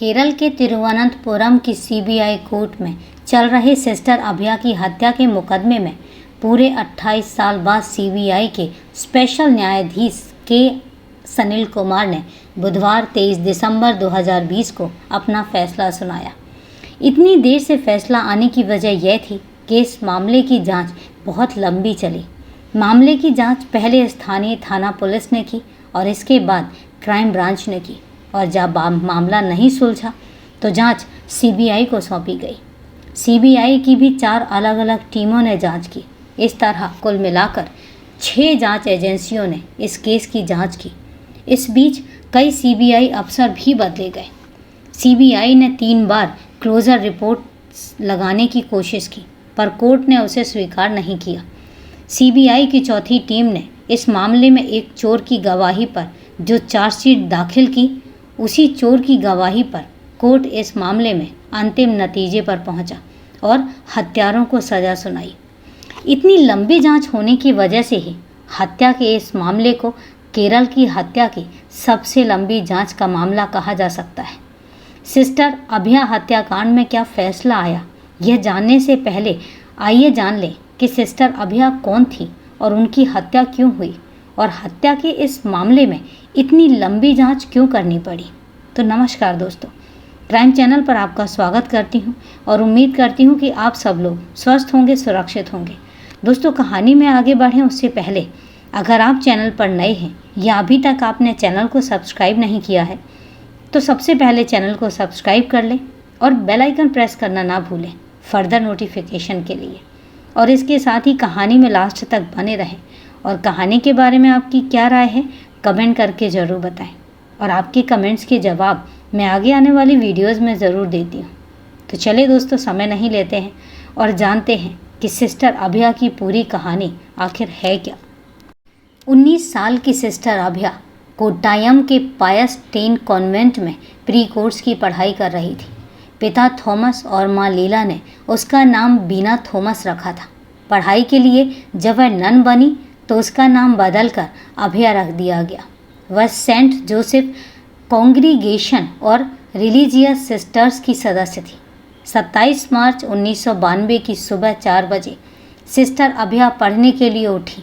केरल के तिरुवनंतपुरम की CBI court में चल रहे सिस्टर अभया की हत्या के मुकदमे में पूरे 28 साल बाद सीबीआई के स्पेशल न्यायाधीश के सनील कुमार ने बुधवार 23 दिसंबर 2020 को अपना फैसला सुनाया। इतनी देर से फैसला आने की वजह यह थी कि इस मामले की जांच बहुत लंबी चली। मामले की जांच पहले स्थानीय थाना पुलिस ने की और इसके बाद क्राइम ब्रांच ने की, और जब मामला नहीं सुलझा तो जांच सीबीआई को सौंपी गई। सीबीआई की भी 4 अलग अलग टीमों ने जांच की। इस तरह कुल मिलाकर 6 जांच एजेंसियों ने इस केस की जांच की। इस बीच कई सीबीआई अफसर भी बदले गए। सीबीआई ने 3 बार क्लोजर रिपोर्ट लगाने की कोशिश की, पर कोर्ट ने उसे स्वीकार नहीं किया। सीबीआई की चौथी टीम ने इस मामले में एक चोर की गवाही पर जो चार्जशीट दाखिल की, उसी चोर की गवाही पर कोर्ट इस मामले में अंतिम नतीजे पर पहुंचा और हत्यारों को सज़ा सुनाई। इतनी लंबी जांच होने की वजह से ही हत्या के इस मामले को केरल की हत्या की सबसे लंबी जांच का मामला कहा जा सकता है। सिस्टर अभया हत्याकांड में क्या फैसला आया, यह जानने से पहले आइए जान लें कि सिस्टर अभया कौन थी और उनकी हत्या क्यों हुई, और हत्या के इस मामले में इतनी लंबी जांच क्यों करनी पड़ी। तो नमस्कार दोस्तों, क्राइम चैनल पर आपका स्वागत करती हूं और उम्मीद करती हूं कि आप सब लोग स्वस्थ होंगे, सुरक्षित होंगे। दोस्तों, कहानी में आगे बढ़ें उससे पहले अगर आप चैनल पर नए हैं या अभी तक आपने चैनल को सब्सक्राइब नहीं किया है तो सबसे पहले चैनल को सब्सक्राइब कर लें और बेल आइकन प्रेस करना ना भूलें फर्दर नोटिफिकेशन के लिए। और इसके साथ ही कहानी में लास्ट तक बने रहें और कहानी के बारे में आपकी क्या राय है कमेंट करके ज़रूर बताएं, और आपके कमेंट्स के जवाब मैं आगे आने वाली वीडियोस में ज़रूर देती हूँ। तो चलिए दोस्तों, समय नहीं लेते हैं और जानते हैं कि सिस्टर अभया की पूरी कहानी आखिर है क्या। 19 साल की सिस्टर अभया कोट्टायम के पायस टेन कॉन्वेंट में प्री कोर्स की पढ़ाई कर रही थी। पिता थॉमस और माँ लीला ने उसका नाम बीना थॉमस रखा था। पढ़ाई के लिए जब वह नन बनी तो उसका नाम बदलकर अभया रख दिया गया। वह सेंट जोसेफ कॉन्ग्रीगेशन और रिलीजियस सिस्टर्स की सदस्य थी। 27 मार्च 1992 की सुबह 4 बजे सिस्टर अभया पढ़ने के लिए उठी,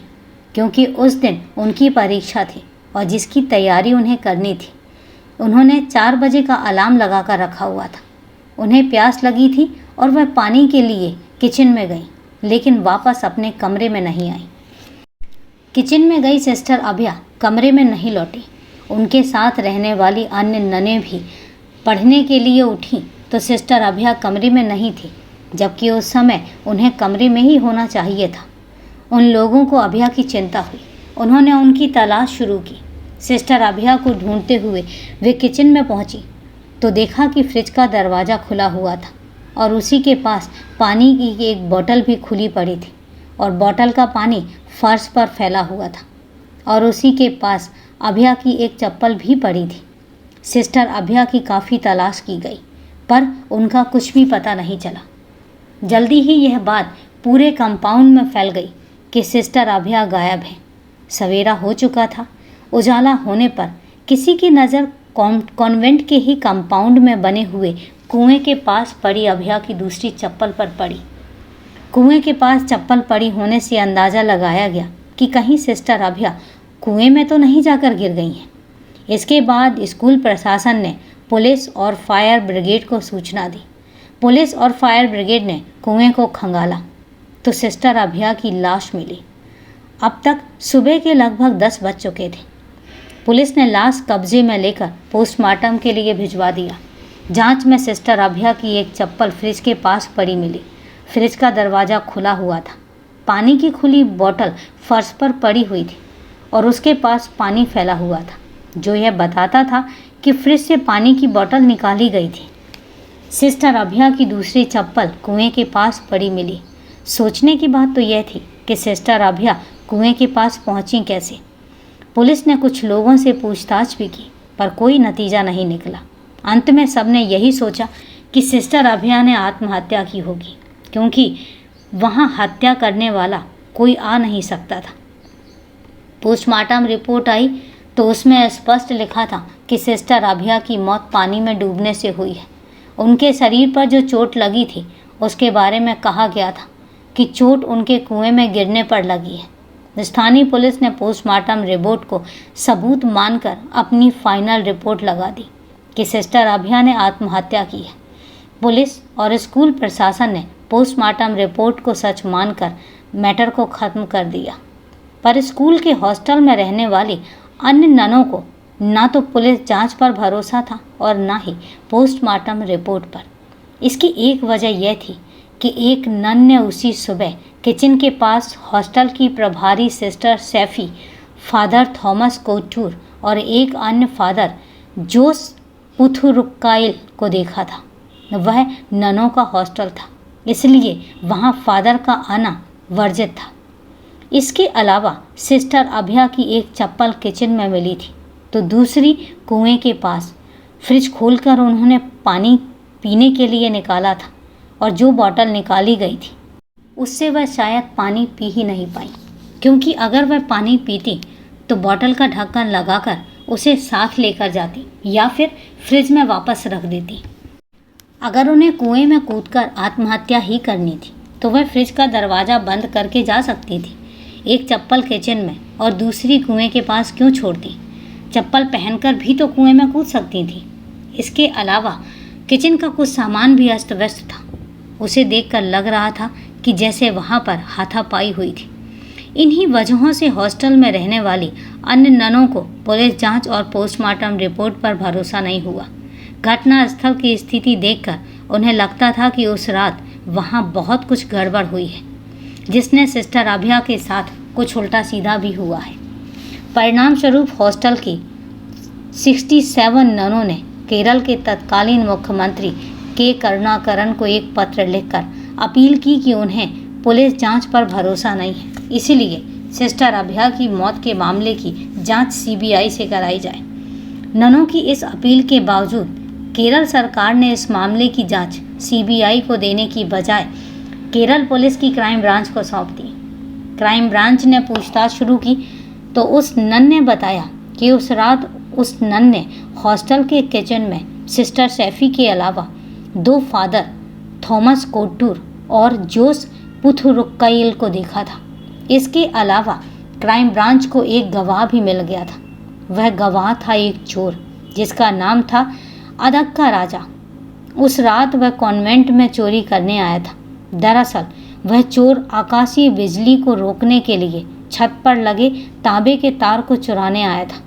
क्योंकि उस दिन उनकी परीक्षा थी और जिसकी तैयारी उन्हें करनी थी। उन्होंने 4 बजे का अलार्म लगाकर रखा हुआ था। उन्हें प्यास लगी थी और वह पानी के लिए किचन में गई, लेकिन वापस अपने कमरे में नहीं आई। किचन में गई सिस्टर अभया कमरे में नहीं लौटी। उनके साथ रहने वाली अन्य ननें भी पढ़ने के लिए उठीं तो सिस्टर अभया कमरे में नहीं थी, जबकि उस समय उन्हें कमरे में ही होना चाहिए था। उन लोगों को अभया की चिंता हुई। उन्होंने उनकी तलाश शुरू की। सिस्टर अभया को ढूंढते हुए वे किचन में पहुंची तो देखा कि फ्रिज का दरवाज़ा खुला हुआ था और उसी के पास पानी की एक बोतल भी खुली पड़ी थी और बोतल का पानी फर्श पर फैला हुआ था और उसी के पास अभया की एक चप्पल भी पड़ी थी। सिस्टर अभया की काफ़ी तलाश की गई, पर उनका कुछ भी पता नहीं चला। जल्दी ही यह बात पूरे कंपाउंड में फैल गई कि सिस्टर अभया गायब है। सवेरा हो चुका था। उजाला होने पर किसी की नज़र कॉन्वेंट के ही कंपाउंड में बने हुए कुएं के पास पड़ी अभया की दूसरी चप्पल पर पड़ी। कुएं के पास चप्पल पड़ी होने से अंदाज़ा लगाया गया कि कहीं सिस्टर अभया कुएं में तो नहीं जाकर गिर गई हैं। इसके बाद स्कूल प्रशासन ने पुलिस और फायर ब्रिगेड को सूचना दी। पुलिस और फायर ब्रिगेड ने कुएं को खंगाला तो सिस्टर अभया की लाश मिली। अब तक सुबह के लगभग 10 बज चुके थे। पुलिस ने लाश कब्जे में लेकर पोस्टमार्टम के लिए भिजवा दिया। जांच में सिस्टर अभया की एक चप्पल फ्रिज के पास पड़ी मिली। फ्रिज का दरवाज़ा खुला हुआ था। पानी की खुली बोतल फर्श पर पड़ी हुई थी और उसके पास पानी फैला हुआ था, जो यह बताता था कि फ्रिज से पानी की बोतल निकाली गई थी। सिस्टर अभया की दूसरी चप्पल कुएं के पास पड़ी मिली। सोचने की बात तो यह थी कि सिस्टर अभया कुएं के पास पहुंची कैसे। पुलिस ने कुछ लोगों से पूछताछ भी की, पर कोई नतीजा नहीं निकला। अंत में सबने यही सोचा कि सिस्टर अभया ने आत्महत्या की होगी, क्योंकि वहां हत्या करने वाला कोई आ नहीं सकता था। पोस्टमार्टम रिपोर्ट आई तो उसमें स्पष्ट लिखा था कि सिस्टर अभया की मौत पानी में डूबने से हुई है। उनके शरीर पर जो चोट लगी थी उसके बारे में कहा गया था कि चोट उनके कुएं में गिरने पर लगी है। स्थानीय पुलिस ने पोस्टमार्टम रिपोर्ट को सबूत मानकर अपनी फाइनल रिपोर्ट लगा दी कि सिस्टर अभया ने आत्महत्या की है। पुलिस और स्कूल प्रशासन ने पोस्टमार्टम रिपोर्ट को सच मानकर मैटर को ख़त्म कर दिया, पर स्कूल के हॉस्टल में रहने वाली अन्य ननों को ना तो पुलिस जांच पर भरोसा था और ना ही पोस्टमार्टम रिपोर्ट पर। इसकी एक वजह यह थी कि एक नन ने उसी सुबह किचन के पास हॉस्टल की प्रभारी सिस्टर सैफी, फादर थॉमस कोटूर और एक अन्य फादर जोस पुथुरुक्काइल को देखा था। वह ननों का हॉस्टल था, इसलिए वहां फादर का आना वर्जित था। इसके अलावा सिस्टर अभया की एक चप्पल किचन में मिली थी, तो दूसरी कुएं के पास फ्रिज खोलकर उन्होंने पानी पीने के लिए निकाला था और जो बोतल निकाली गई थी उससे वह शायद पानी पी ही नहीं पाई, क्योंकि अगर वह पानी पीती तो बोतल का ढक्कन लगाकर उसे साथ लेकर जाती या फिर फ्रिज में वापस रख देती। अगर उन्हें कुएं में कूदकर आत्महत्या ही करनी थी तो वह फ्रिज का दरवाज़ा बंद करके जा सकती थी। एक चप्पल किचन में और दूसरी कुएं के पास क्यों छोड़ती? चप्पल पहनकर भी तो कुएं में कूद सकती थी। इसके अलावा किचन का कुछ सामान भी अस्त व्यस्त था। उसे देखकर लग रहा था कि जैसे वहाँ पर हाथापाई हुई थी। इन्हीं वजहों से हॉस्टल में रहने वाली अन्य ननों को पुलिस जांच और पोस्टमार्टम रिपोर्ट पर भरोसा नहीं हुआ। घटना स्थल की स्थिति देखकर उन्हें लगता था कि उस रात वहाँ बहुत कुछ गड़बड़ हुई है, जिसने सिस्टर अभया के साथ कुछ उल्टा सीधा भी हुआ है। परिणाम स्वरूप हॉस्टल की 67 ननों ने केरल के तत्कालीन मुख्यमंत्री के करुणाकरन को एक पत्र लिखकर अपील की कि उन्हें पुलिस जांच पर भरोसा नहीं है, इसीलिए सिस्टर अभया की मौत के मामले की जांच सीबीआई से कराई जाए। ननों की इस अपील के बावजूद केरल सरकार ने इस मामले की जांच सीबीआई को देने की बजाय केरल पुलिस की क्राइम ब्रांच को सौंप दी। क्राइम ब्रांच ने पूछताछ शुरू की तो उस नन ने बताया कि उस रात उस नन ने हॉस्टल के किचन में सिस्टर सैफी के अलावा 2 फादर थॉमस कोटूर और जोस पुथुरुक्काइल को देखा था। इसके अलावा क्राइम ब्रांच को एक गवाह भी मिल गया था। वह गवाह था एक चोर जिसका नाम था अदक्का राजा। उस रात वह कॉन्वेंट में चोरी करने आया था। दरअसल वह चोर आकाशीय बिजली को रोकने के लिए छत पर लगे तांबे के तार को चुराने आया था।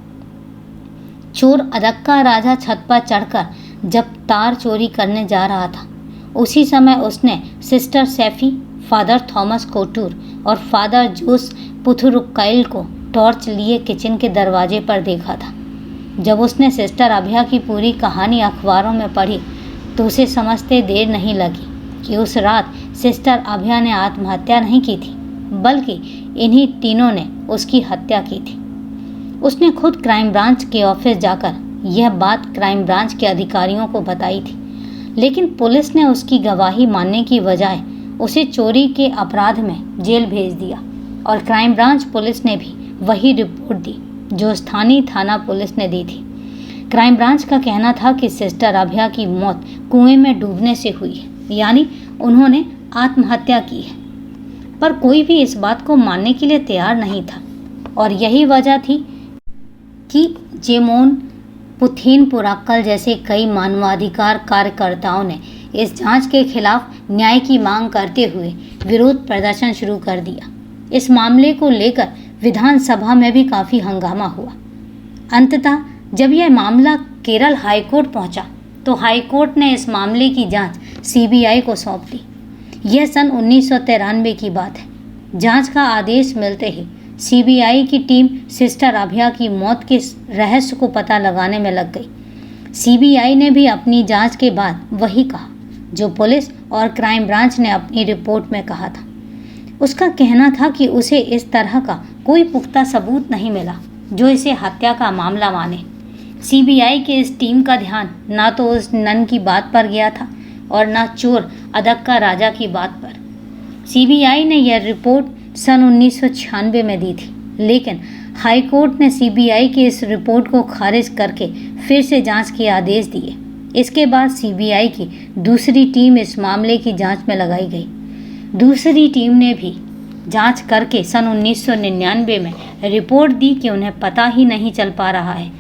चोर अदक्का राजा छत पर चढ़कर जब तार चोरी करने जा रहा था, उसी समय उसने सिस्टर सैफी, फादर थॉमस कोटूर और फादर जोस पुथुरुक्काइल को टॉर्च लिए किचन के दरवाजे पर देखा था। जब उसने सिस्टर अभया की पूरी कहानी अखबारों में पढ़ी तो उसे समझते देर नहीं लगी कि उस रात सिस्टर अभया ने आत्महत्या नहीं की थी, बल्कि इन्हीं तीनों ने उसकी हत्या की थी। उसने खुद क्राइम ब्रांच के ऑफिस जाकर यह बात क्राइम ब्रांच के अधिकारियों को बताई थी, लेकिन पुलिस ने उसकी गवाही मानने की बजाय उसे चोरी के अपराध में जेल भेज दिया और क्राइम ब्रांच पुलिस ने भी वही रिपोर्ट दी जो स्थानीय थाना पुलिस ने दी थी। क्राइम ब्रांच का कहना था कि सिस्टर अभया की मौत कुएं में डूबने से हुई है, यानी उन्होंने आत्महत्या की है, पर कोई भी इस बात को मानने के लिए तैयार नहीं था और यही वजह थी कि जेमोन पुथेनपुराक्कल जैसे कई मानवाधिकार कार्यकर्ताओं ने इस जांच के खिलाफ न्याय की मांग करते हुए विरोध प्रदर्शन शुरू कर दिया। इस मामले को लेकर विधानसभा में भी काफ़ी हंगामा हुआ। अंततः जब यह मामला केरल हाईकोर्ट पहुंचा तो हाईकोर्ट ने इस मामले की जांच सीबीआई को सौंप दी। यह सन 1993 की बात है। जांच का आदेश मिलते ही सीबीआई की टीम सिस्टर अभया की मौत के रहस्य को पता लगाने में लग गई। सीबीआई ने भी अपनी जांच के बाद वही कहा जो पुलिस और क्राइम ब्रांच ने अपनी रिपोर्ट में कहा था। उसका कहना था कि उसे इस तरह का कोई पुख्ता सबूत नहीं मिला जो इसे हत्या का मामला माने। सीबीआई की इस टीम का ध्यान ना तो उस नन की बात पर गया था और ना चोर अदक्का राजा की बात पर। सीबीआई ने यह रिपोर्ट सन 1996 में दी थी, लेकिन हाई कोर्ट ने सीबीआई की इस रिपोर्ट को खारिज करके फिर से जांच के आदेश दिए। इसके बाद सीबीआई की दूसरी टीम इस मामले की जांच में लगाई गई। दूसरी टीम ने भी जांच करके सन 1999 में रिपोर्ट दी कि उन्हें पता ही नहीं चल पा रहा है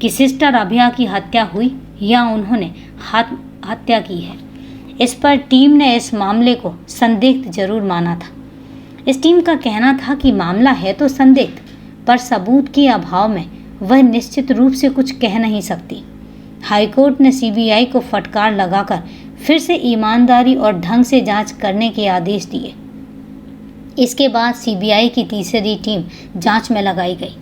कि सिस्टर अभया की हत्या हुई या उन्होंने हत्या की है। इस पर टीम ने इस मामले को संदिग्ध जरूर माना था। इस टीम का कहना था कि मामला है तो संदिग्ध, पर सबूत के अभाव में वह निश्चित रूप से कुछ कह नहीं सकती। हाईकोर्ट ने सीबीआई को फटकार लगाकर फिर से ईमानदारी और ढंग से जांच करने के आदेश दिए। इसके बाद सीबीआई की तीसरी टीम जांच में लगाई गई।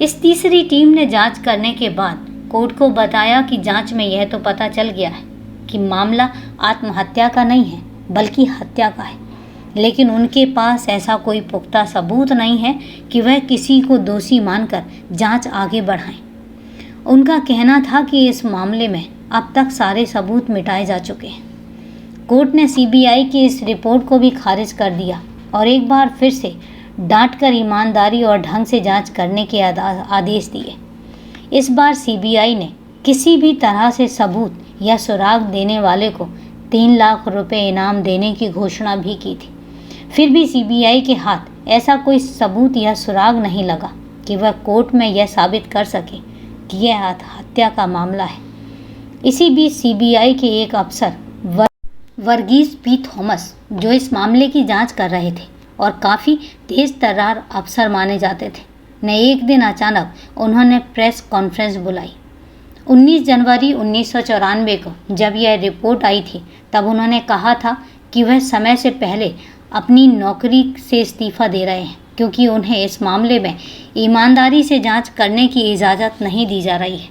इस तीसरी टीम ने जांच करने के बाद कोर्ट को बताया कि जांच में यह तो पता चल गया है कि मामला आत्महत्या का नहीं है बल्कि हत्या का है, लेकिन उनके पास ऐसा कोई पुख्ता सबूत नहीं है कि वह किसी को दोषी मानकर जांच आगे बढ़ाएं। उनका कहना था कि इस मामले में अब तक सारे सबूत मिटाए जा चुके हैं। कोर्ट ने सीबीआई की इस रिपोर्ट को भी खारिज कर दिया और एक बार फिर से डांटकर ईमानदारी और ढंग से जांच करने के आदेश दिए। इस बार सीबीआई ने किसी भी तरह से सबूत या सुराग देने वाले को 3 लाख रुपए इनाम देने की घोषणा भी की थी। फिर भी सीबीआई के हाथ ऐसा कोई सबूत या सुराग नहीं लगा कि वह कोर्ट में यह साबित कर सके कि यह हत्या का मामला है। इसी बीच सीबीआई के एक अफसर वर्गीस पी थॉमस, जो इस मामले की जांच कर रहे थे और काफ़ी तेज तर्रार अफसर माने जाते थे, ने एक दिन अचानक उन्होंने प्रेस कॉन्फ्रेंस बुलाई। 19 जनवरी 1994 को जब यह रिपोर्ट आई थी, तब उन्होंने कहा था कि वह समय से पहले अपनी नौकरी से इस्तीफ़ा दे रहे हैं क्योंकि उन्हें इस मामले में ईमानदारी से जांच करने की इजाज़त नहीं दी जा रही है।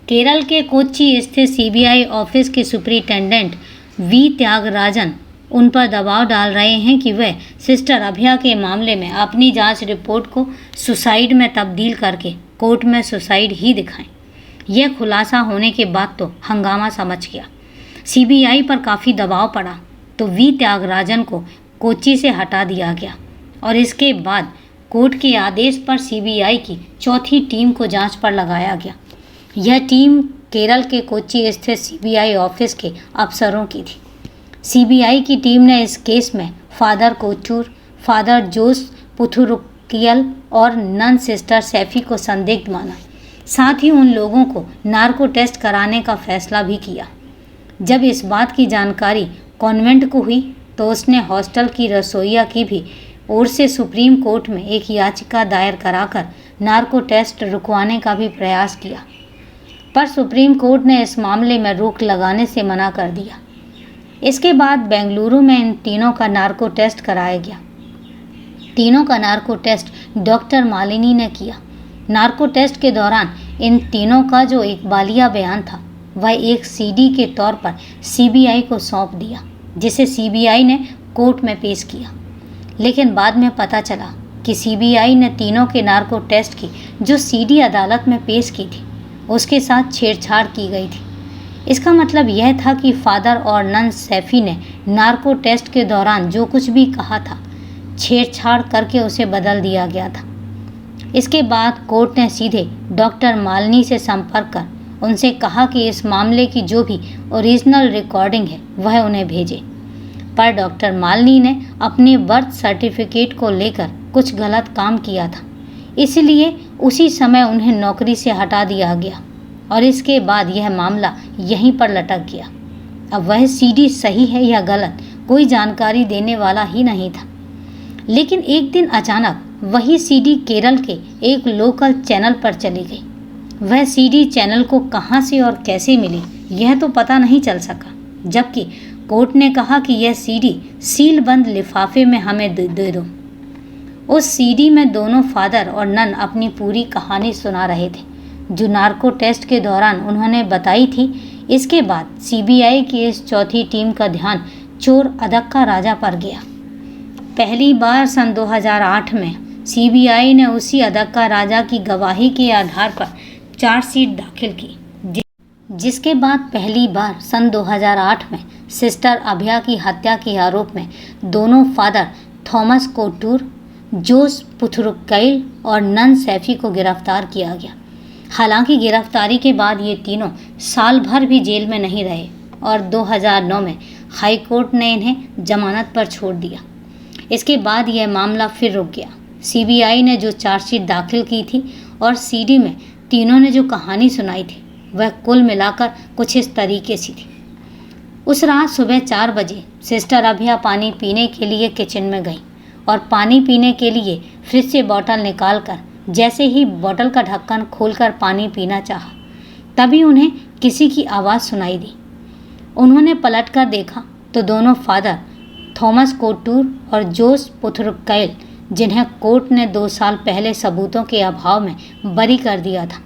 केरल के कोच्चि स्थित सीबीआई ऑफिस के सुपरिटेंडेंट वी त्यागराजन उन पर दबाव डाल रहे हैं कि वह सिस्टर अभया के मामले में अपनी जांच रिपोर्ट को सुसाइड में तब्दील करके कोर्ट में सुसाइड ही दिखाएं। यह खुलासा होने के बाद तो हंगामा समझ गया। सीबीआई पर काफ़ी दबाव पड़ा तो वी त्यागराजन को कोच्चि से हटा दिया गया और इसके बाद कोर्ट के आदेश पर सीबीआई की चौथी टीम को जांच पर लगाया गया। यह टीम केरल के कोच्चि स्थित सीबीआई ऑफिस के अफसरों की थी। सीबीआई की टीम ने इस केस में फादर कोचूर, फादर जोस पुथुरुकियल और नन सिस्टर सैफी को संदिग्ध माना। साथ ही उन लोगों को नार्को टेस्ट कराने का फैसला भी किया। जब इस बात की जानकारी कॉन्वेंट को हुई तो उसने हॉस्टल की रसोइया की भी ओर से सुप्रीम कोर्ट में एक याचिका दायर कराकर नार्को टेस्ट रुकवाने का भी प्रयास किया, पर सुप्रीम कोर्ट ने इस मामले में रोक लगाने से मना कर दिया। इसके बाद बेंगलुरु में इन तीनों का नार्को टेस्ट कराया गया। तीनों का नार्को टेस्ट डॉक्टर मालिनी ने किया। नार्को टेस्ट के दौरान इन तीनों का जो इकबालिया बयान था वह एक सीडी के तौर पर सीबीआई को सौंप दिया, जिसे सीबीआई ने कोर्ट में पेश किया। लेकिन बाद में पता चला कि सीबीआई ने तीनों के नार्को टेस्ट की जो सीडी अदालत में पेश की थी उसके साथ छेड़छाड़ की गई थी। इसका मतलब यह था कि फादर और नन सैफी ने नार्को टेस्ट के दौरान जो कुछ भी कहा था छेड़छाड़ करके उसे बदल दिया गया था। इसके बाद कोर्ट ने सीधे डॉक्टर मालिनी से संपर्क कर उनसे कहा कि इस मामले की जो भी ओरिजिनल रिकॉर्डिंग है वह उन्हें भेजे, पर डॉक्टर मालिनी ने अपने बर्थ सर्टिफिकेट को लेकर कुछ गलत काम किया था, इसलिए उसी समय उन्हें नौकरी से हटा दिया गया और इसके बाद यह मामला यहीं पर लटक गया। अब वह सीडी सही है या गलत कोई जानकारी देने वाला ही नहीं था। लेकिन एक दिन अचानक वही सीडी केरल के एक लोकल चैनल पर चली गई। वह सीडी चैनल को कहां से और कैसे मिली यह तो पता नहीं चल सका, जबकि कोर्ट ने कहा कि यह सीडी सील बंद लिफाफे में हमें दे दो। उस सीडी में दोनों फादर और नन अपनी पूरी कहानी सुना रहे थे जो नार्को टेस्ट के दौरान उन्होंने बताई थी। इसके बाद सीबीआई की इस चौथी टीम का ध्यान चोर अदक्का राजा पर गया। पहली बार सन 2008 में सीबीआई ने उसी अदक्का राजा की गवाही के आधार पर चार्जशीट दाखिल की, जिसके बाद पहली बार सन 2008 में सिस्टर अभया की हत्या के आरोप में दोनों फादर थॉमस कोटूर, जोस पुथुरुक्कैल और नन सैफी को गिरफ्तार किया गया। हालांकि गिरफ्तारी के बाद ये तीनों साल भर भी जेल में नहीं रहे और 2009 में हाई कोर्ट ने इन्हें जमानत पर छोड़ दिया। इसके बाद यह मामला फिर रुक गया। सीबीआई ने जो चार्जशीट दाखिल की थी और सीडी में तीनों ने जो कहानी सुनाई थी वह कुल मिलाकर कुछ इस तरीके से थी। उस रात सुबह 4 बजे सिस्टर अभया पानी पीने के लिए किचन में गई और पानी पीने के लिए फ्रिज से बोतल निकालकर जैसे ही बोतल का ढक्कन खोलकर पानी पीना चाहा, तभी उन्हें किसी की आवाज़ सुनाई दी। उन्होंने पलटकर देखा तो दोनों फादर थॉमस कोटूर और जोस पुथुरुक्कैल, जिन्हें कोर्ट ने 2 साल पहले सबूतों के अभाव में बरी कर दिया था,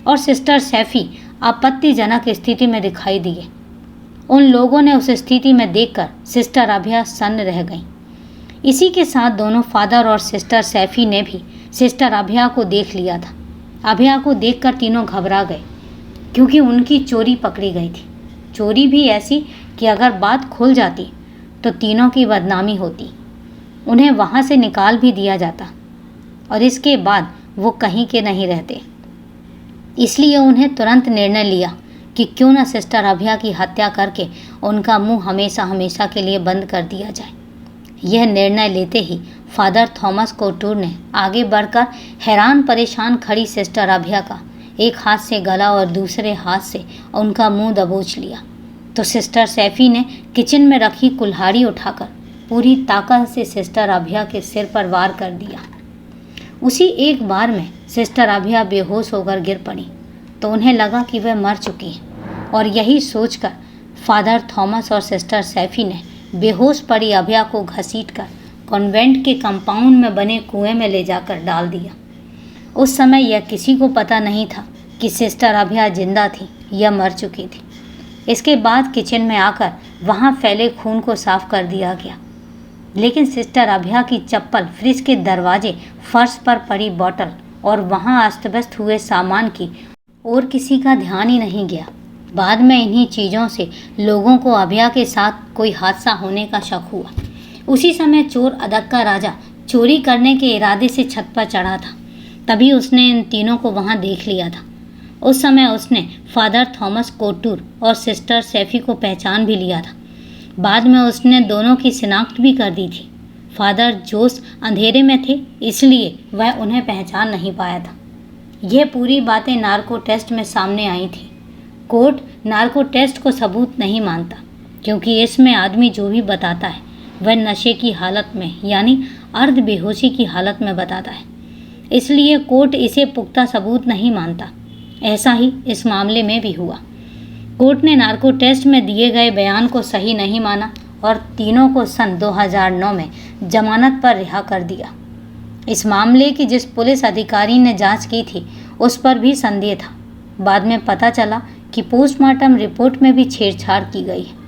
और सिस्टर सैफी आपत्तिजनक स्थिति में दिखाई दिए। उन लोगों ने उस स्थिति में देखकर सिस्टर अभया सन्न रह गईं। इसी के साथ दोनों फादर और सिस्टर सैफी ने भी सिस्टर अभया को देख लिया था। अभया को देखकर तीनों घबरा गए क्योंकि उनकी चोरी पकड़ी गई थी। चोरी भी ऐसी कि अगर बात खुल जाती तो तीनों की बदनामी होती, उन्हें वहाँ से निकाल भी दिया जाता और इसके बाद वो कहीं के नहीं रहते। इसलिए उन्हें तुरंत निर्णय लिया कि क्यों न सिस्टर अभया की हत्या करके उनका मुंह हमेशा हमेशा के लिए बंद कर दिया जाए। यह निर्णय लेते ही फादर थॉमस कोटूर ने आगे बढ़कर हैरान परेशान खड़ी सिस्टर अभया का एक हाथ से गला और दूसरे हाथ से उनका मुंह दबोच लिया। तो सिस्टर सैफी ने किचन में रखी कुल्हाड़ी उठाकर पूरी ताकत से सिस्टर अभया के सिर पर वार कर दिया। उसी एक बार में सिस्टर अभया बेहोश होकर गिर पड़ी तो उन्हें लगा कि वह मर चुकी है, और यही सोचकर फादर थॉमस और सिस्टर सैफी ने बेहोश पड़ी अभया को घसीटकर कॉन्वेंट के कंपाउंड में बने कुएं में ले जाकर डाल दिया। उस समय यह किसी को पता नहीं था कि सिस्टर अभया जिंदा थी या मर चुकी थी। इसके बाद किचन में आकर वहाँ फैले खून को साफ कर दिया गया, लेकिन सिस्टर अभया की चप्पल, फ्रिज के दरवाजे, फर्श पर पड़ी बोतल और वहाँ अस्त व्यस्त हुए सामान की और किसी का ध्यान ही नहीं गया। बाद में इन्हीं चीज़ों से लोगों को अभया के साथ कोई हादसा होने का शक हुआ। उसी समय चोर अदक्का राजा चोरी करने के इरादे से छत पर चढ़ा था। तभी उसने इन तीनों को वहाँ देख लिया था। उस समय उसने फादर थॉमस कोटूर और सिस्टर सैफी को पहचान भी लिया था। बाद में उसने दोनों की शिनाख्त भी कर दी थी। फादर जोस अंधेरे में थे, इसलिए वह उन्हें पहचान नहीं पाया था। यह पूरी बातें नार्को टेस्ट में सामने आई थी। कोर्ट नार्को टेस्ट को सबूत नहीं मानता क्योंकि इसमें आदमी जो भी बताता है वह नशे की हालत में यानी अर्ध बेहोशी की हालत में बताता है, इसलिए कोर्ट इसे पुख्ता सबूत नहीं मानता। ऐसा ही इस मामले में भी हुआ। कोर्ट ने नार्को टेस्ट में दिए गए बयान को सही नहीं माना और तीनों को सन 2009 में जमानत पर रिहा कर दिया। इस मामले की जिस पुलिस अधिकारी ने जांच की थी उस पर भी संदेह था। बाद में पता चला कि पोस्टमार्टम रिपोर्ट में भी छेड़छाड़ की गई है।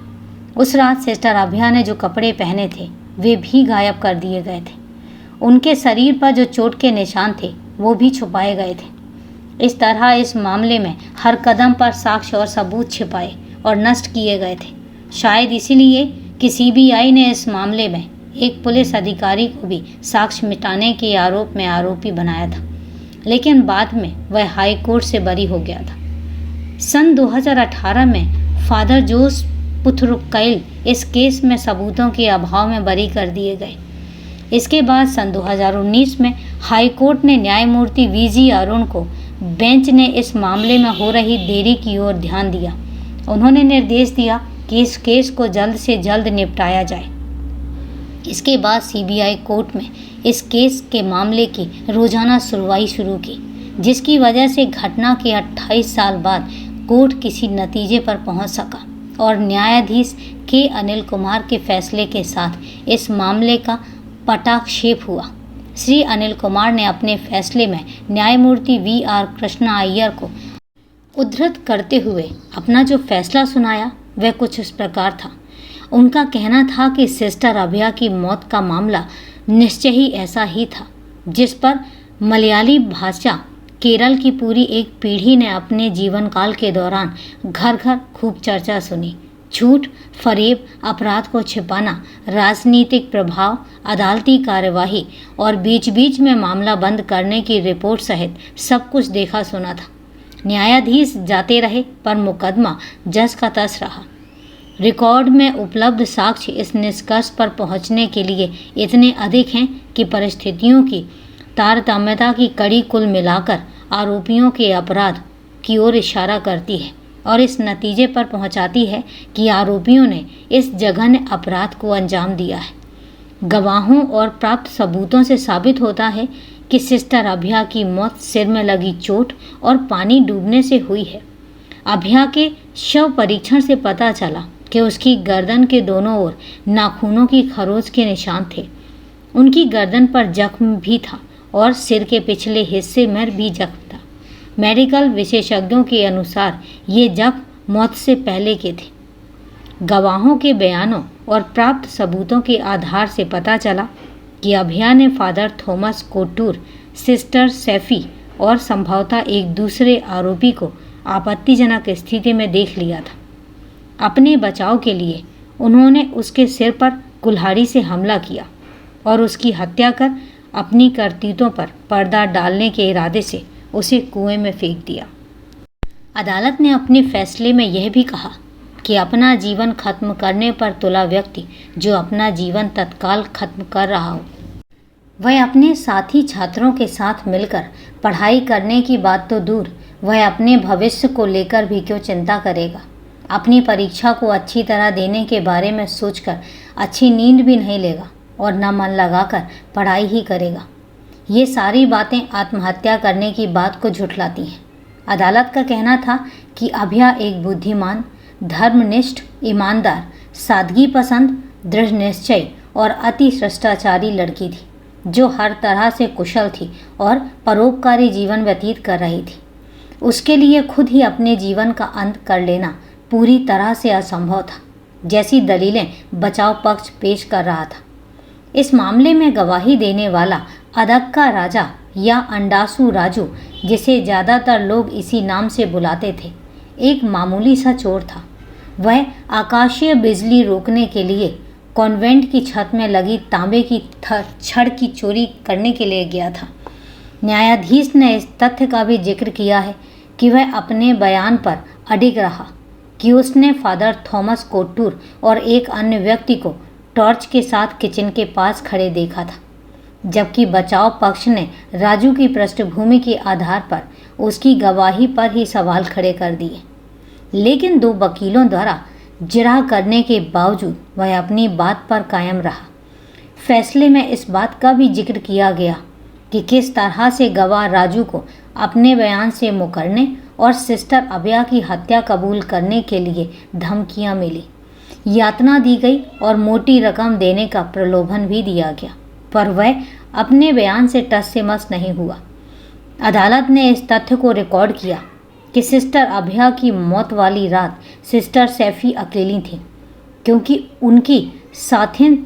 उस रात सिस्टर अभया ने जो कपड़े पहने थे वे भी गायब कर दिए गए थे। उनके शरीर पर जो चोट के निशान थे वो भी छुपाए गए थे। इस तरह इस मामले में हर कदम पर साक्ष्य और सबूत छिपाए और नष्ट किए गए थे। शायद इसीलिए कि सीबीआई ने इस मामले में एक पुलिस अधिकारी को भी साक्ष्य मिटाने के आरोप में आरोपी बनाया था, लेकिन बाद में वह हाई कोर्ट से बरी हो गया था। सन 2018 में फादर जोस पुथुरुक्कैल इस केस में सबूतों के अभाव में बरी कर दिए गए। इसके बाद सन 2019 में हाई कोर्ट ने न्यायमूर्ति वीजी अरुण को बेंच ने इस मामले में हो रही देरी की ओर ध्यान दिया। उन्होंने निर्देश दिया कि इस केस को जल्द से जल्द निपटाया जाए। इसके बाद सीबीआई कोर्ट में इस केस के मामले की रोजाना सुनवाई शुरू की, जिसकी वजह से घटना के 28 साल बाद कोर्ट किसी नतीजे पर पहुंच सका और न्यायाधीश के अनिल कुमार के फैसले के साथ इस मामले का पटाक्षेप हुआ। श्री अनिल कुमार ने अपने फैसले में न्यायमूर्ति VR कृष्णा अय्यर को उद्धृत करते हुए अपना जो फैसला सुनाया वह कुछ इस प्रकार था। उनका कहना था कि सिस्टर अभया की मौत का मामला निश्चय ही ऐसा ही था जिस पर मलयाली भाषा केरल की पूरी एक पीढ़ी ने अपने जीवन काल के दौरान घर घर खूब चर्चा सुनी। झूठ, फरेब, अपराध को छिपाना, राजनीतिक प्रभाव, अदालती कार्यवाही और बीच बीच में मामला बंद करने की रिपोर्ट सहित सब कुछ देखा सुना था। न्यायाधीश जाते रहे पर मुकदमा जस का तस रहा। रिकॉर्ड में उपलब्ध साक्ष्य इस निष्कर्ष पर पहुंचने के लिए इतने अधिक हैं कि परिस्थितियों की तारतम्यता की कड़ी कुल मिलाकर आरोपियों के अपराध की ओर इशारा करती है और इस नतीजे पर पहुंचाती है कि आरोपियों ने इस जघन्य अपराध को अंजाम दिया है। गवाहों और प्राप्त सबूतों से साबित होता है कि सिस्टर अभया की मौत सिर में लगी चोट और पानी डूबने से हुई है। अभया के शव परीक्षण से पता चला कि उसकी गर्दन के दोनों ओर नाखूनों की खरोंच के निशान थे। उनकी गर्दन पर जख्म भी था और सिर के पिछले हिस्से में भी जख्म था। मेडिकल विशेषज्ञों के अनुसार ये जख्म मौत से पहले के थे। गवाहों के बयानों और प्राप्त सबूतों के आधार से पता चला कि अभया ने फादर थॉमस कोटूर, सिस्टर सैफी और संभवतः एक दूसरे आरोपी को आपत्तिजनक स्थिति में देख लिया था। अपने बचाव के लिए उन्होंने उसके सिर पर कुल्हाड़ी से हमला किया और उसकी हत्या कर अपनी करतूतों पर पर्दा डालने के इरादे से उसे कुएं में फेंक दिया। अदालत ने अपने फैसले में यह भी कहा कि अपना जीवन खत्म करने पर तुला व्यक्ति जो अपना जीवन तत्काल खत्म कर रहा हो, वह अपने साथी छात्रों के साथ मिलकर पढ़ाई करने की बात तो दूर, वह अपने भविष्य को लेकर भी क्यों चिंता करेगा। अपनी परीक्षा को अच्छी तरह देने के बारे में सोचकर अच्छी नींद भी नहीं लेगा और न मन लगाकर पढ़ाई ही करेगा। ये सारी बातें आत्महत्या करने की बात को झुठलाती हैं। अदालत का कहना था कि अभया एक बुद्धिमान, धर्मनिष्ठ, ईमानदार, सादगी पसंद, दृढ़ निश्चय और अति शिष्टाचारी लड़की थी जो हर तरह से कुशल थी और परोपकारी जीवन व्यतीत कर रही थी। उसके लिए खुद ही अपने जीवन का अंत कर लेना पूरी तरह से असंभव था, जैसी दलीलें बचाव पक्ष पेश कर रहा था। इस मामले में गवाही देने वाला अदक्का राजा या अंडासू राजू, जिसे ज़्यादातर लोग इसी नाम से बुलाते थे, एक मामूली सा चोर था। वह आकाशीय बिजली रोकने के लिए कॉन्वेंट की छत में लगी तांबे की छड़ की चोरी करने के लिए गया था। न्यायाधीश ने इस तथ्य का भी जिक्र किया है कि वह अपने बयान पर अडिग रहा कि उसने फादर थॉमस कोटूर और एक अन्य व्यक्ति को टॉर्च के साथ किचन के पास खड़े देखा था, जबकि बचाव पक्ष ने राजू की पृष्ठभूमि के आधार पर उसकी गवाही पर ही सवाल खड़े कर दिए। लेकिन दो वकीलों द्वारा जिरह करने के बावजूद वह अपनी बात पर कायम रहा। फैसले में इस बात का भी जिक्र किया गया कि किस तरह से गवाह राजू को अपने बयान से मुकरने और सिस्टर अभया की हत्या कबूल करने के लिए धमकियां मिली, यातना दी गई और मोटी रकम देने का प्रलोभन भी दिया गया, पर वह अपने बयान से टस से मस नहीं हुआ। अदालत ने इस तथ्य को रिकॉर्ड किया कि सिस्टर अभया की मौत वाली रात सिस्टर सैफी अकेली थी, क्योंकि उनकी साथिन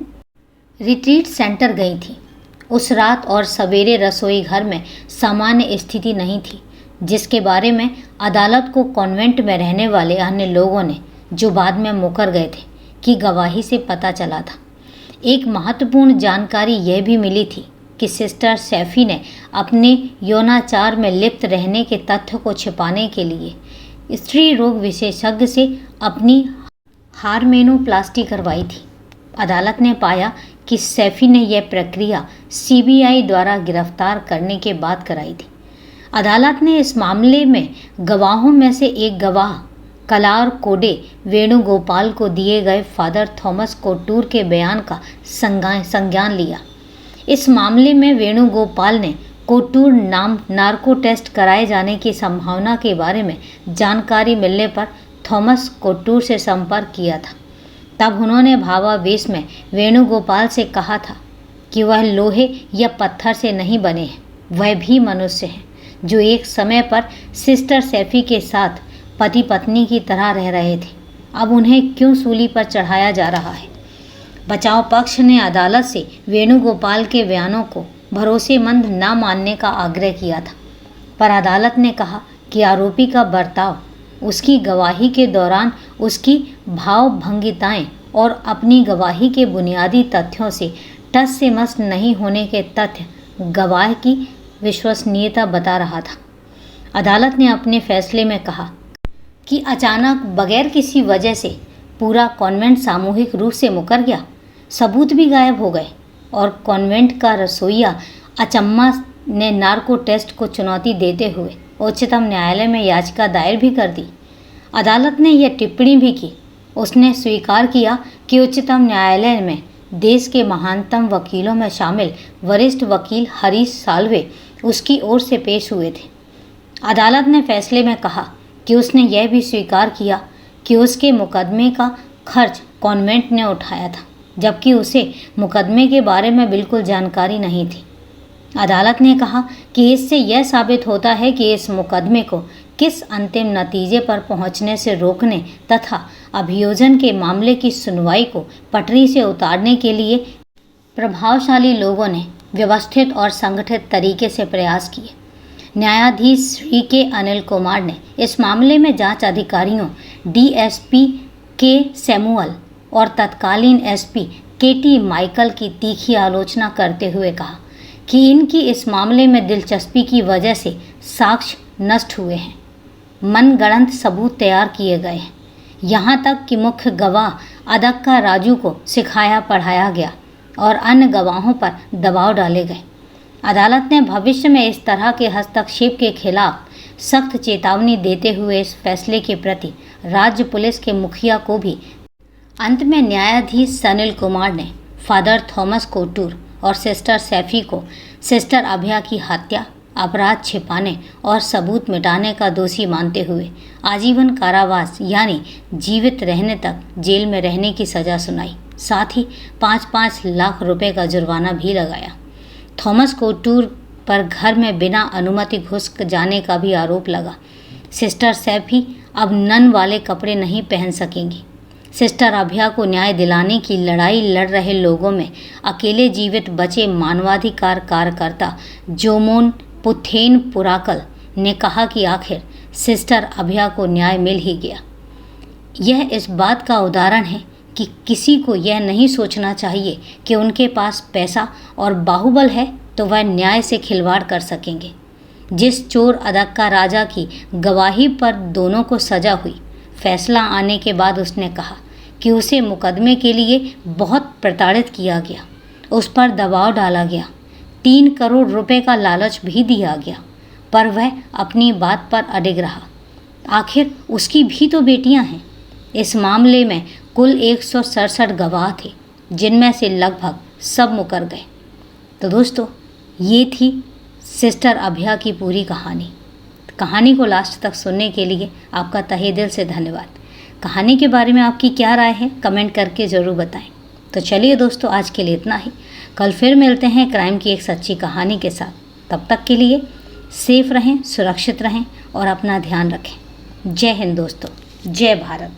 रिट्रीट सेंटर गई थी। उस रात और सवेरे रसोई घर में सामान्य स्थिति नहीं थी, जिसके बारे में अदालत को कॉन्वेंट में रहने वाले अन्य लोगों ने, जो बाद में मुकर गए थे, की गवाही से पता चला था। एक महत्वपूर्ण जानकारी यह भी मिली थी कि सिस्टर सैफी ने अपने यौनाचार में लिप्त रहने के तथ्य को छिपाने के लिए स्त्री रोग विशेषज्ञ से अपनी हार्मेनोप्लास्टी करवाई थी। अदालत ने पाया कि सैफी ने यह प्रक्रिया सीबीआई द्वारा गिरफ्तार करने के बाद कराई थी। अदालत ने इस मामले में गवाहों में से एक गवाह कलार कोडे वेणुगोपाल को दिए गए फादर थॉमस कोटूर के बयान का संज्ञान लिया। इस मामले में वेणुगोपाल ने कोटूर नाम नार्को टेस्ट कराए जाने की संभावना के बारे में जानकारी मिलने पर थॉमस कोटूर से संपर्क किया था। तब उन्होंने भावावेश में वेणुगोपाल से कहा था कि वह लोहे या पत्थर से नहीं बने हैं, वह भी मनुष्य हैं जो एक समय पर सिस्टर सैफी के साथ पति पत्नी की तरह रह रहे थे। अब उन्हें क्यों सूली पर चढ़ाया जा रहा है? बचाव पक्ष ने अदालत से वेणुगोपाल के बयानों को भरोसेमंद न मानने का आग्रह किया था, पर अदालत ने कहा कि आरोपी का बर्ताव उसकी गवाही के दौरान उसकी भावभंगिताएं और अपनी गवाही के बुनियादी तथ्यों से टस से मस नहीं होने के तथ्य गवाह की विश्वसनीयता बता रहा था। अदालत ने अपने फैसले में कहा कि अचानक बगैर किसी वजह से पूरा कॉन्वेंट सामूहिक रूप से मुकर गया, सबूत भी गायब हो गए और कॉन्वेंट का रसोइया अचम्मा ने नार्को टेस्ट को चुनौती देते हुए उच्चतम न्यायालय में याचिका दायर भी कर दी। अदालत ने यह टिप्पणी भी की। उसने स्वीकार किया कि उच्चतम न्यायालय में देश के महानतम वकीलों में शामिल वरिष्ठ वकील हरीश साल्वे उसकी ओर से पेश हुए थे। अदालत ने फैसले में कहा कि उसने यह भी स्वीकार किया कि उसके मुकदमे का खर्च कॉन्वेंट ने उठाया था, जबकि उसे मुकदमे के बारे में बिल्कुल जानकारी नहीं थी। अदालत ने कहा कि इससे यह साबित होता है कि इस मुकदमे को किस अंतिम नतीजे पर पहुंचने से रोकने तथा अभियोजन के मामले की सुनवाई को पटरी से उतारने के लिए प्रभावशाली लोगों ने व्यवस्थित और संगठित तरीके से प्रयास किए। न्यायाधीश श्री के अनिल कुमार ने इस मामले में जांच अधिकारियों डीएसपी के सैमुअल और तत्कालीन एसपी केटी माइकल की तीखी आलोचना करते हुए कहा कि इनकी इस मामले में दिलचस्पी की वजह से साक्ष्य नष्ट हुए हैं, मनगढ़ंत सबूत तैयार किए गए हैं, यहाँ तक कि मुख्य गवाह अदक्का राजू को सिखाया पढ़ाया गया और अन्य गवाहों पर दबाव डाले गए। अदालत ने भविष्य में इस तरह के हस्तक्षेप के खिलाफ सख्त चेतावनी देते हुए इस फैसले के प्रति राज्य पुलिस के मुखिया को भी। अंत में न्यायाधीश सनिल कुमार ने फादर थॉमस कोटूर और सिस्टर सैफी को सिस्टर अभया की हत्या, अपराध छिपाने और सबूत मिटाने का दोषी मानते हुए आजीवन कारावास यानी जीवित रहने तक जेल में रहने की सज़ा सुनाई। साथ ही 5-5 लाख रुपए का जुर्माना भी लगाया। थॉमस कोटूर पर घर में बिना अनुमति घुस जाने का भी आरोप लगा। सिस्टर सैफी अब नन वाले कपड़े नहीं पहन सकेंगी। सिस्टर अभया को न्याय दिलाने की लड़ाई लड़ रहे लोगों में अकेले जीवित बचे मानवाधिकार कार्यकर्ता जोमोन पुथेन पुराकल ने कहा कि आखिर सिस्टर अभया को न्याय मिल ही गया। यह इस बात का उदाहरण है कि किसी को यह नहीं सोचना चाहिए कि उनके पास पैसा और बाहुबल है तो वह न्याय से खिलवाड़ कर सकेंगे। जिस चोर अदक्का राजा की गवाही पर दोनों को सजा हुई, फैसला आने के बाद उसने कहा कि उसे मुकदमे के लिए बहुत प्रताड़ित किया गया, उस पर दबाव डाला गया, 3 करोड़ रुपए का लालच भी दिया गया, पर वह अपनी बात पर अडिग रहा। आखिर उसकी भी तो बेटियां हैं। इस मामले में कुल 167 गवाह थे, जिनमें से लगभग सब मुकर गए। तो दोस्तों, ये थी सिस्टर अभया की पूरी कहानी। कहानी को लास्ट तक सुनने के लिए आपका तहे दिल से धन्यवाद। कहानी के बारे में आपकी क्या राय है, कमेंट करके ज़रूर बताएं। तो चलिए दोस्तों, आज के लिए इतना ही। कल फिर मिलते हैं क्राइम की एक सच्ची कहानी के साथ। तब तक के लिए सेफ रहें, सुरक्षित रहें और अपना ध्यान रखें। जय हिंद दोस्तों, जय भारत।